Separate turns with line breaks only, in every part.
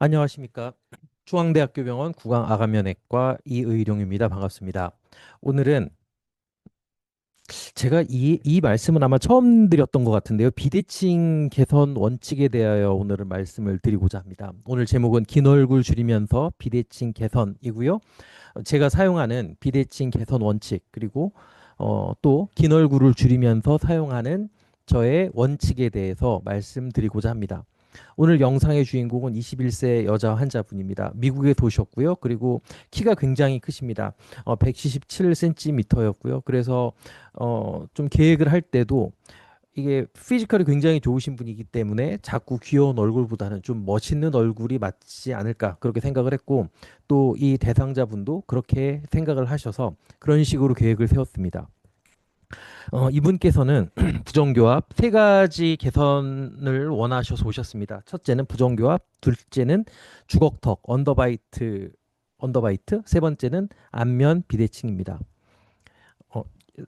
안녕하십니까. 중앙대학교병원 구강아간면외과 이의룡입니다. 반갑습니다. 오늘은 제가 이 말씀은 아마 처음 드렸던 것 같은데요. 비대칭 개선 원칙에 대하여 오늘은 말씀을 드리고자 합니다. 오늘 제목은 긴 얼굴 줄이면서 비대칭 개선이고요. 제가 사용하는 비대칭 개선 원칙 그리고 또 긴 얼굴을 줄이면서 사용하는 저의 원칙에 대해서 말씀드리고자 합니다. 오늘 영상의 주인공은 21세 여자 환자분입니다. 미국에 도셨고요. 그리고 키가 굉장히 크십니다. 177cm였고요. 그래서 좀 계획을 할 때도 이게 피지컬이 굉장히 좋으신 분이기 때문에 자꾸 귀여운 얼굴보다는 좀 멋있는 얼굴이 맞지 않을까 그렇게 생각을 했고 또 이 대상자분도 그렇게 생각을 하셔서 그런 식으로 계획을 세웠습니다. 이분께서는 부정교합 세 가지 개선을 원하셔서 오셨습니다. 첫째는 부정교합, 둘째는 주걱턱, 언더바이트, 세 번째는 안면 비대칭입니다. 어,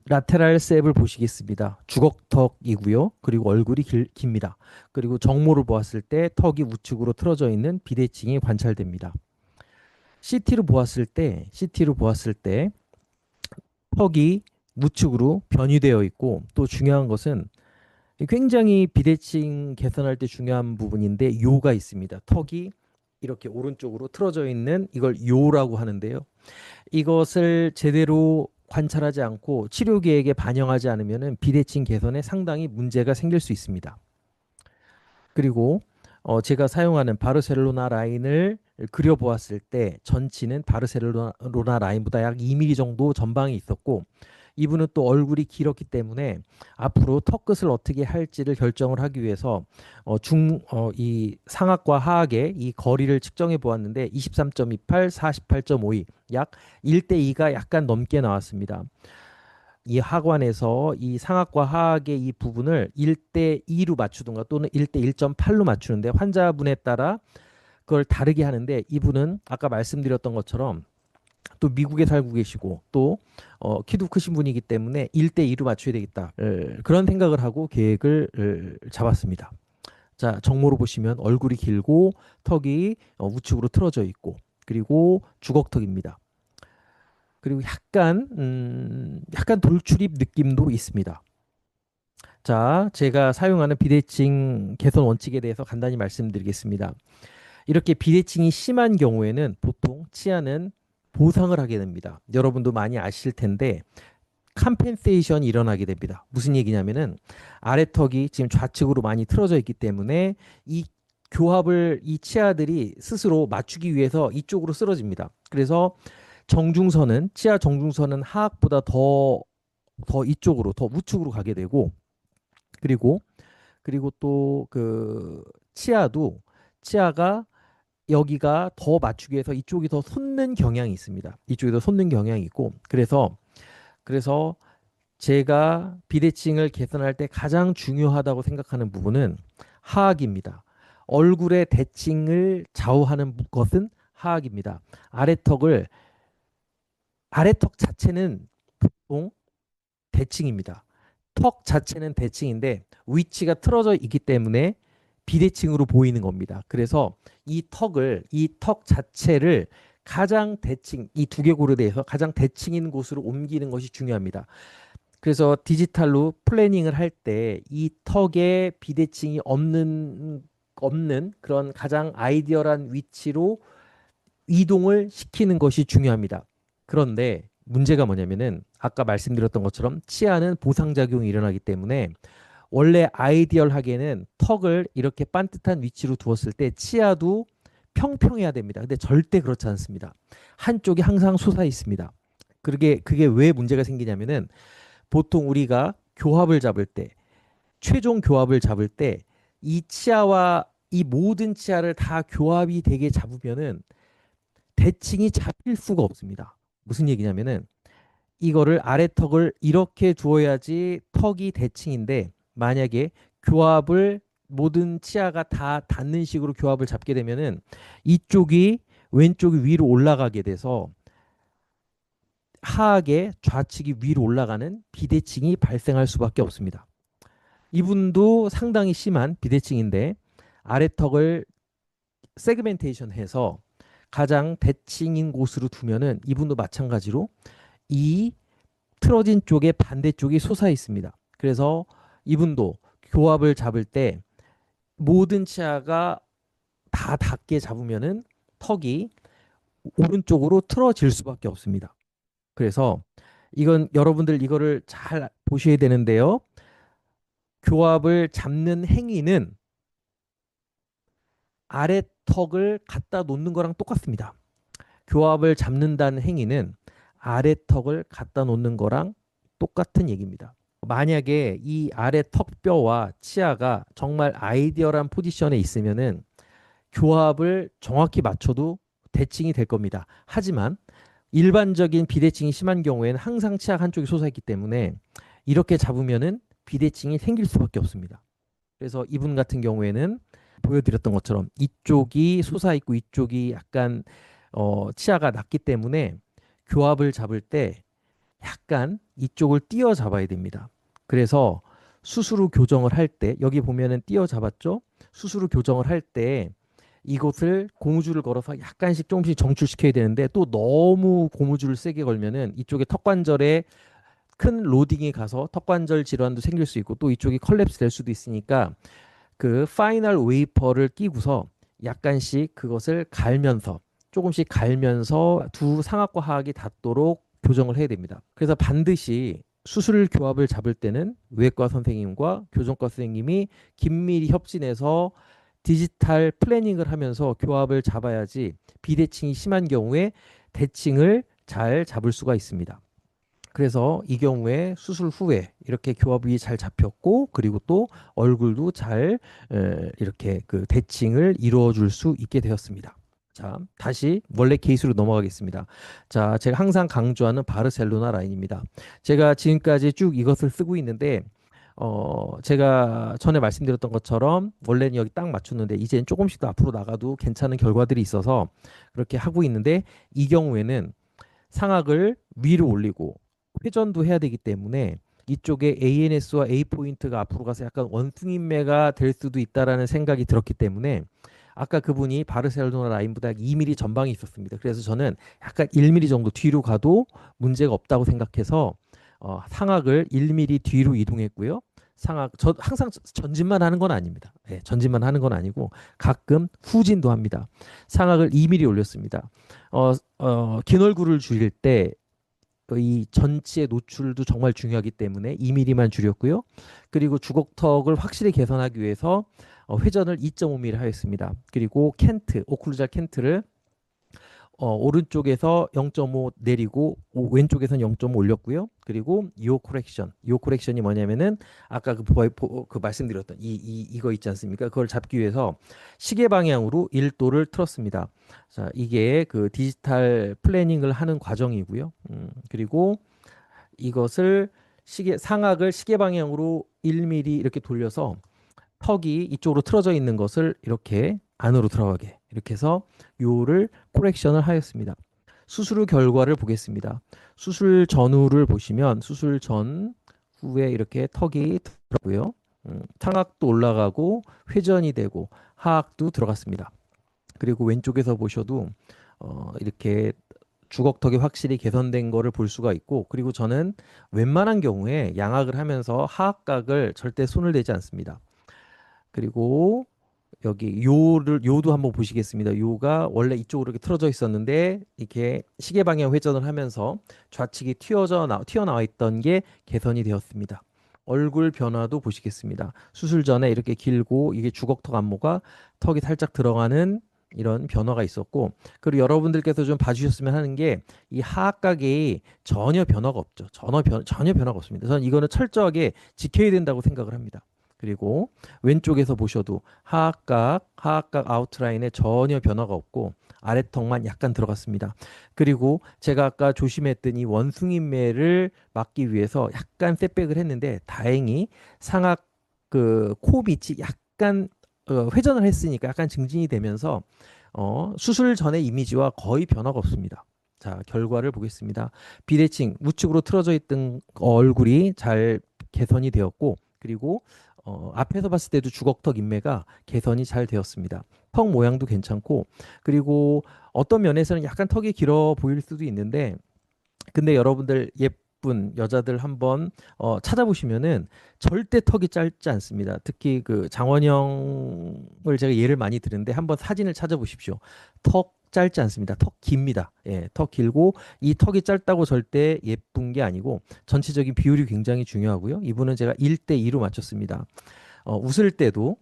라테랄 셉을 보시겠습니다. 주걱턱이고요. 그리고 얼굴이 깁니다. 그리고 정모를 보았을 때 턱이 우측으로 틀어져 있는 비대칭이 관찰됩니다. CT로 보았을 때 턱이 우측으로 변이되어 있고 또 중요한 것은 굉장히 비대칭 개선할 때 중요한 부분인데 요가 있습니다. 턱이 이렇게 오른쪽으로 틀어져 있는 이걸 요라고 하는데요. 이것을 제대로 관찰하지 않고 치료 계획에 반영하지 않으면 비대칭 개선에 상당히 문제가 생길 수 있습니다. 그리고 제가 사용하는 바르셀로나 라인을 그려보았을 때 전치는 바르셀로나 라인보다 약 2mm 정도 전방이 있었고 이분은 또 얼굴이 길었기 때문에 앞으로 턱 끝을 어떻게 할지를 결정을 하기 위해서 이 상악과 하악의 이 거리를 측정해 보았는데 23.28, 48.52, 약 1대2가 약간 넘게 나왔습니다. 이 하관에서 이 상악과 하악의 이 부분을 1대2로 맞추든가 또는 1대1.8로 맞추는데 환자분에 따라 그걸 다르게 하는데 이분은 아까 말씀드렸던 것처럼 또 미국에 살고 계시고 또 키도 크신 분이기 때문에 1대2로 맞춰야 되겠다. 그런 생각을 하고 계획을 잡았습니다. 자, 정모로 보시면 얼굴이 길고 턱이 우측으로 틀어져 있고 그리고 주걱턱입니다. 그리고 약간 돌출입 느낌도 있습니다. 자, 제가 사용하는 비대칭 개선 원칙에 대해서 간단히 말씀드리겠습니다. 이렇게 비대칭이 심한 경우에는 보통 치아는 보상을 하게 됩니다. 여러분도 많이 아실 텐데 컴펜세이션이 일어나게 됩니다. 무슨 얘기냐면은 아래턱이 지금 좌측으로 많이 틀어져 있기 때문에 이 교합을 이 치아들이 스스로 맞추기 위해서 이쪽으로 쓰러집니다. 그래서 치아 정중선은 하악보다 더 이쪽으로, 더 우측으로 가게 되고, 그리고, 그리고 또 그 치아가 여기가 더 맞추기 위해서 이쪽이 더 솟는 경향이 있습니다. 이쪽이 더 솟는 경향이 있고, 그래서 제가 비대칭을 개선할 때 가장 중요하다고 생각하는 부분은 하악입니다. 얼굴의 대칭을 좌우하는 것은 하악입니다. 아래턱을 아래턱 자체는 보통 대칭입니다. 턱 자체는 대칭인데 위치가 틀어져 있기 때문에 비대칭으로 보이는 겁니다. 그래서 이 턱 자체를 가장 대칭, 이 두개골에 대해서 가장 대칭인 곳으로 옮기는 것이 중요합니다. 그래서 디지털로 플래닝을 할 때 이 턱에 비대칭이 없는 그런 가장 아이디어한 위치로 이동을 시키는 것이 중요합니다. 그런데 문제가 뭐냐면은 아까 말씀드렸던 것처럼 치아는 보상작용이 일어나기 때문에 원래 아이디얼하게는 턱을 이렇게 반듯한 위치로 두었을 때 치아도 평평해야 됩니다. 근데 절대 그렇지 않습니다. 한쪽이 항상 솟아 있습니다. 그게 왜 문제가 생기냐면은 보통 우리가 교합을 잡을 때, 최종 교합을 잡을 때 이 치아와 이 모든 치아를 다 교합이 되게 잡으면은 대칭이 잡힐 수가 없습니다. 무슨 얘기냐면은 이거를 아래턱을 이렇게 두어야지 턱이 대칭인데 만약에 교합을 모든 치아가 다 닿는 식으로 교합을 잡게 되면은 이쪽이 왼쪽이 위로 올라가게 돼서 하악의 좌측이 위로 올라가는 비대칭이 발생할 수밖에 없습니다. 이분도 상당히 심한 비대칭인데 아래턱을 세그멘테이션 해서 가장 대칭인 곳으로 두면은 이분도 마찬가지로 이 틀어진 쪽에 반대쪽이 솟아 있습니다. 그래서 이분도 교합을 잡을 때 모든 치아가 다 닿게 잡으면은 턱이 오른쪽으로 틀어질 수밖에 없습니다. 그래서 이건 여러분들 이거를 잘 보셔야 되는데요. 교합을 잡는 행위는 아래 턱을 갖다 놓는 거랑 똑같습니다. 교합을 잡는다는 행위는 아래 턱을 갖다 놓는 거랑 똑같은 얘기입니다. 만약에 이 아래 턱뼈와 치아가 정말 아이디어한 포지션에 있으면은 교합을 정확히 맞춰도 대칭이 될 겁니다. 하지만 일반적인 비대칭이 심한 경우에는 항상 치아 한쪽이 솟아있기 때문에 이렇게 잡으면은 비대칭이 생길 수밖에 없습니다. 그래서 이분 같은 경우에는 보여드렸던 것처럼 이쪽이 솟아있고 이쪽이 약간 치아가 낮기 때문에 교합을 잡을 때 약간 이쪽을 띄어 잡아야 됩니다. 그래서 수술 후 교정을 할 때 여기 보면은 띄어 잡았죠? 수술 후 교정을 할 때 이곳을 고무줄을 걸어서 약간씩 조금씩 정출시켜야 되는데 또 너무 고무줄을 세게 걸면은 이쪽에 턱관절에 큰 로딩이 가서 턱관절 질환도 생길 수 있고 또 이쪽이 컬랩스 될 수도 있으니까 그 파이널 웨이퍼를 끼고서 약간씩 그것을 갈면서 조금씩 갈면서 두 상악과 하악이 닿도록 교정을 해야 됩니다. 그래서 반드시 수술 교합을 잡을 때는 외과 선생님과 교정과 선생님이 긴밀히 협진해서 디지털 플래닝을 하면서 교합을 잡아야지 비대칭이 심한 경우에 대칭을 잘 잡을 수가 있습니다. 그래서 이 경우에 수술 후에 이렇게 교합이 잘 잡혔고 그리고 또 얼굴도 잘 이렇게 그 대칭을 이루어 줄 수 있게 되었습니다. 자, 다시 원래 케이스로 넘어가겠습니다. 자, 제가 항상 강조하는 바르셀로나 라인입니다. 제가 지금까지 쭉 이것을 쓰고 있는데 제가 전에 말씀드렸던 것처럼 원래는 여기 딱 맞췄는데 이제는 조금씩 더 앞으로 나가도 괜찮은 결과들이 있어서 그렇게 하고 있는데 이 경우에는 상악을 위로 올리고 회전도 해야 되기 때문에 이쪽에 ANS와 A 포인트가 앞으로 가서 약간 원숭이매가 될 수도 있다라는 생각이 들었기 때문에 아까 그분이 바르셀로나 라인보다 2mm 전방이 있었습니다. 그래서 저는 약간 1mm 정도 뒤로 가도 문제가 없다고 생각해서 상악을 1mm 뒤로 이동했고요. 상악 저 항상 전진만 하는 건 아닙니다. 네, 전진만 하는 건 아니고 가끔 후진도 합니다. 상악을 2mm 올렸습니다. 긴 얼굴을 줄일 때 이 전치의 노출도 정말 중요하기 때문에 2mm만 줄였고요. 그리고 주걱턱을 확실히 개선하기 위해서 회전을 2.5mm 하였습니다. 그리고 켄트, 오클루잘 켄트를 오른쪽에서 0.5 내리고 왼쪽에서는 0.5 올렸고요. 그리고 요 코렉션이 뭐냐면은 아까 그 말씀드렸던 이거 있지 않습니까? 그걸 잡기 위해서 시계 방향으로 1도를 틀었습니다. 자, 이게 그 디지털 플래닝을 하는 과정이고요. 그리고 이것을 상악을 시계 방향으로 1mm 이렇게 돌려서 턱이 이쪽으로 틀어져 있는 것을 이렇게 안으로 들어가게 이렇게 해서 요를 코렉션을 하였습니다. 수술 후 결과를 보겠습니다. 수술 전후를 보시면 수술 전 후에 이렇게 턱이 들어가고요. 상악도 올라가고 회전이 되고 하악도 들어갔습니다. 그리고 왼쪽에서 보셔도 이렇게 주걱턱이 확실히 개선된 거를 볼 수가 있고 그리고 저는 웬만한 경우에 양악을 하면서 하악각을 절대 손을 대지 않습니다. 그리고 여기 요도 한번 보시겠습니다. 요가 원래 이쪽으로 이렇게 틀어져 있었는데 이렇게 시계 방향 회전을 하면서 좌측이 튀어나와 있던 게 개선이 되었습니다. 얼굴 변화도 보시겠습니다. 수술 전에 이렇게 길고 이게 주걱턱 안모가 턱이 살짝 들어가는 이런 변화가 있었고 그리고 여러분들께서 좀 봐주셨으면 하는 게 이 하악각이 전혀 변화가 없죠. 전혀 변화가 없습니다. 저는 이거는 철저하게 지켜야 된다고 생각을 합니다. 그리고 왼쪽에서 보셔도 하악각 아웃라인에 전혀 변화가 없고 아래턱만 약간 들어갔습니다. 그리고 제가 아까 조심했던 이 원숭이매를 막기 위해서 약간 셋백을 했는데 다행히 상악 그 코 밑이 약간 회전을 했으니까 약간 증진이 되면서 수술 전의 이미지와 거의 변화가 없습니다. 자, 결과를 보겠습니다. 비대칭 우측으로 틀어져 있던 얼굴이 잘 개선이 되었고 그리고 앞에서 봤을 때도 주걱턱 인매가 개선이 잘 되었습니다. 턱 모양도 괜찮고, 그리고 어떤 면에서는 약간 턱이 길어 보일 수도 있는데, 근데 여러분들 예쁜 여자들 한번 찾아보시면은 절대 턱이 짧지 않습니다. 특히 그 장원영을 제가 예를 많이 드는데 한번 사진을 찾아보십시오. 턱 짧지 않습니다. 턱 깁니다. 예, 턱 길고 이 턱이 짧다고 절대 예쁜 게 아니고 전체적인 비율이 굉장히 중요하고요. 이분은 제가 1대2로 맞췄습니다. 웃을 때도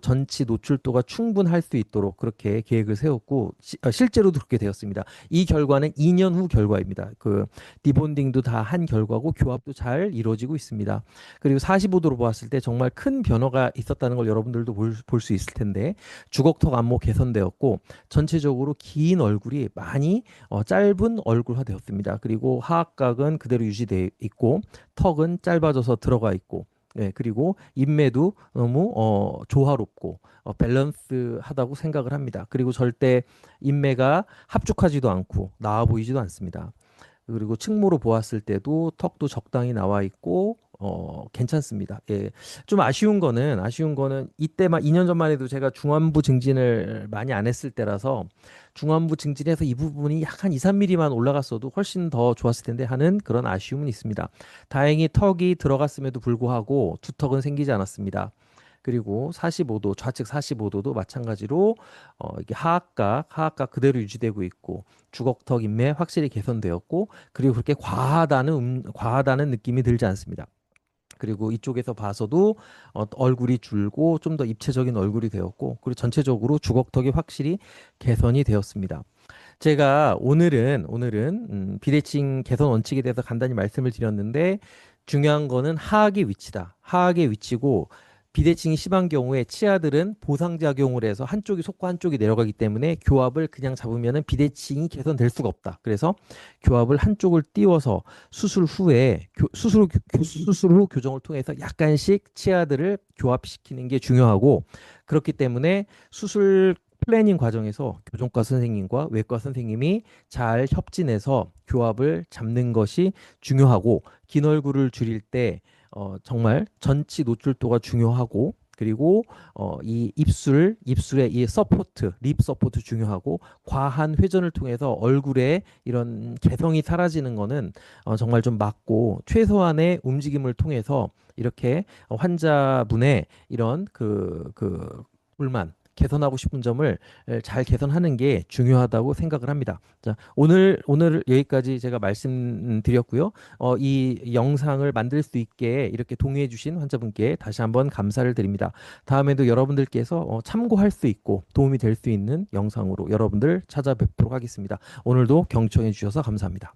전치 노출도가 충분할 수 있도록 그렇게 계획을 세웠고 실제로도 그렇게 되었습니다. 이 결과는 2년 후 결과입니다. 그 디본딩도 다 한 결과고 교합도 잘 이루어지고 있습니다. 그리고 45도로 보았을 때 정말 큰 변화가 있었다는 걸 여러분들도 볼 수 있을 텐데 주걱턱 안목 개선되었고 전체적으로 긴 얼굴이 많이 짧은 얼굴화 되었습니다. 그리고 하악각은 그대로 유지되어 있고 턱은 짧아져서 들어가 있고 네, 그리고 인매도 너무 조화롭고 밸런스하다고 생각을 합니다. 그리고 절대 인매가 합죽하지도 않고 나와 보이지도 않습니다. 그리고 측모로 보았을 때도 턱도 적당히 나와 있고 괜찮습니다. 예. 좀 아쉬운 거는 이때만 2년 전만 해도 제가 중안부 증진을 많이 안 했을 때라서 중안부 증진해서 이 부분이 약 한 2, 3mm만 올라갔어도 훨씬 더 좋았을 텐데 하는 그런 아쉬움은 있습니다. 다행히 턱이 들어갔음에도 불구하고 두턱은 생기지 않았습니다. 그리고 45도, 좌측 45도도 마찬가지로 이게 하악각 그대로 유지되고 있고 주걱턱 인매 확실히 개선되었고 그리고 그렇게 과하다는 느낌이 들지 않습니다. 그리고 이쪽에서 봐서도 얼굴이 줄고 좀 더 입체적인 얼굴이 되었고 그리고 전체적으로 주걱턱이 확실히 개선이 되었습니다. 제가 오늘은 비대칭 개선 원칙에 대해서 간단히 말씀을 드렸는데 중요한 거는 하악의 위치다. 하악의 위치고 비대칭이 심한 경우에 치아들은 보상작용을 해서 한쪽이 솟고 한쪽이 내려가기 때문에 교합을 그냥 잡으면은 비대칭이 개선될 수가 없다. 그래서 교합을 한쪽을 띄워서 수술 후에 수술 후 교정을 통해서 약간씩 치아들을 교합시키는 게 중요하고 그렇기 때문에 수술 플래닝 과정에서 교정과 선생님과 외과 선생님이 잘 협진해서 교합을 잡는 것이 중요하고 긴 얼굴을 줄일 때 정말 전치 노출도가 중요하고 그리고 이 입술의 이 서포트, 립 서포트 중요하고 과한 회전을 통해서 얼굴에 이런 개성이 사라지는 거는 정말 좀 맞고 최소한의 움직임을 통해서 이렇게 환자분의 이런 불만 개선하고 싶은 점을 잘 개선하는 게 중요하다고 생각을 합니다. 자, 오늘 여기까지 제가 말씀드렸고요. 이 영상을 만들 수 있게 이렇게 동의해 주신 환자분께 다시 한번 감사를 드립니다. 다음에도 여러분들께서 참고할 수 있고 도움이 될 수 있는 영상으로 여러분들 찾아뵙도록 하겠습니다. 오늘도 경청해 주셔서 감사합니다.